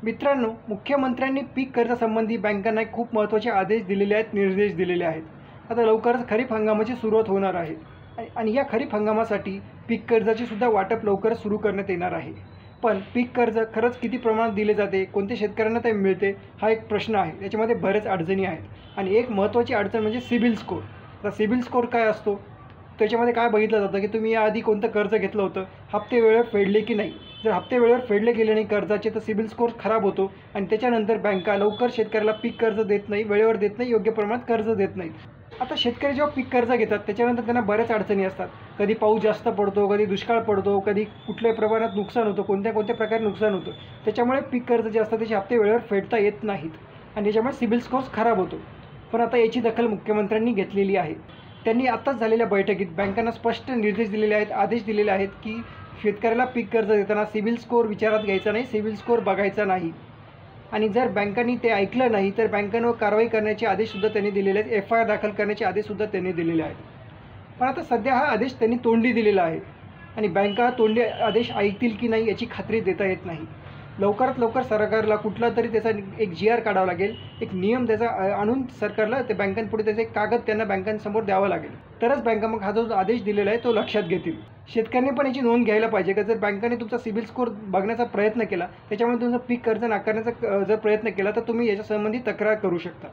मित्रांनो, मुख्यमंत्र्यांनी पीक कर्जासंबंधी बँकांना एक खूप महत्त्वाचे आदेश दिलेले आहेत, निर्देश दिलेले आहेत. आता लवकरच खरीप हंगामाची सुरुवात होणार आहे आणि या खरीप हंगामासाठी पीक कर्जाचे सुद्धा वाटप लवकरच सुरू करण्यात येणार आहे. पण पीक कर्ज खरंच किती प्रमाणात दिले जाते, कोणत्या शेतकऱ्यांना ते मिळते, हा एक प्रश्न आहे. त्याच्यामध्ये बऱ्याच अडचणी आहेत आणि एक महत्त्वाची अडचण म्हणजे सिबिल स्कोर. आता सिबिल स्कोर काय असतो? त्याच्यामध्ये काय बघितलं जातं की तुम्ही याआधी कोणतं कर्ज घेतलं होतं, हप्ते वेळेवर फेडले की नाही. जर हप्ते वेळेवर फेडले गेले नाही कर्जाचे तर सिबिल स्कोर खराब होतो आणि त्याच्यानंतर बँका लवकर शेतकऱ्याला पीक कर्ज देत नाही, वेळेवर देत नाही, योग्य प्रमाणात कर्ज देत नाहीत. आता शेतकरी जेव्हा पीक कर्ज घेतात त्याच्यानंतर त्यांना बऱ्याच अडचणी असतात. कधी पाऊस जास्त पडतो, कधी दुष्काळ पडतो, कधी कुठल्याही प्रमाणात नुकसान होतं, कोणत्या प्रकारे नुकसान होतं. त्याच्यामुळे पीक कर्ज जे असतं त्याचे हप्ते वेळेवर फेडता येत नाहीत आणि त्याच्यामुळे सिबिल स्कोर खराब होतो. पण आता याची दखल मुख्यमंत्र्यांनी घेतलेली आहे. त्यांनी आत्ताच झालेल्या बैठकीत बँकांना स्पष्ट निर्देश दिलेले आहेत, आदेश दिलेले आहेत की शेतकऱ्याला पीक कर्ज देताना सिबिल स्कोर विचारात घ्यायचा नाही, सिबिल स्कोर बघायचा नाही. आणि जर बँकांनी ते ऐकलं नाही तर बँकांवर कारवाई करण्याचे आदेशसुद्धा त्यांनी दिलेले आहेत, FIR दाखल करण्याचे आदेशसुद्धा त्यांनी दिलेले आहेत. पण आता सध्या हा आदेश त्यांनी तोंडी दिलेला आहे आणि बँका तोंडी आदेश ऐकतील की नाही याची खात्री देता येत नाही. लवकरात लवकर सरकारला कुठला तरी त्याचा एक GR काढावा लागेल, एक नियम त्याचा आणून सरकारला ते बँकांपुढे त्याचे कागद त्यांना बँकांसमोर द्यावा लागेल. तरच बँका मग हा जो आदेश दिलेला आहे तो लक्षात घेतील. शेतकऱ्यांनी पण याची नोंद घ्यायला पाहिजे का जर बँकांनी तुमचा सिबिल स्कोर बघण्याचा प्रयत्न केला, त्याच्यामुळे तुमचं पीक कर्ज नाकारण्याचा जर प्रयत्न केला तर तुम्ही याच्यासंबंधी तक्रार करू शकता.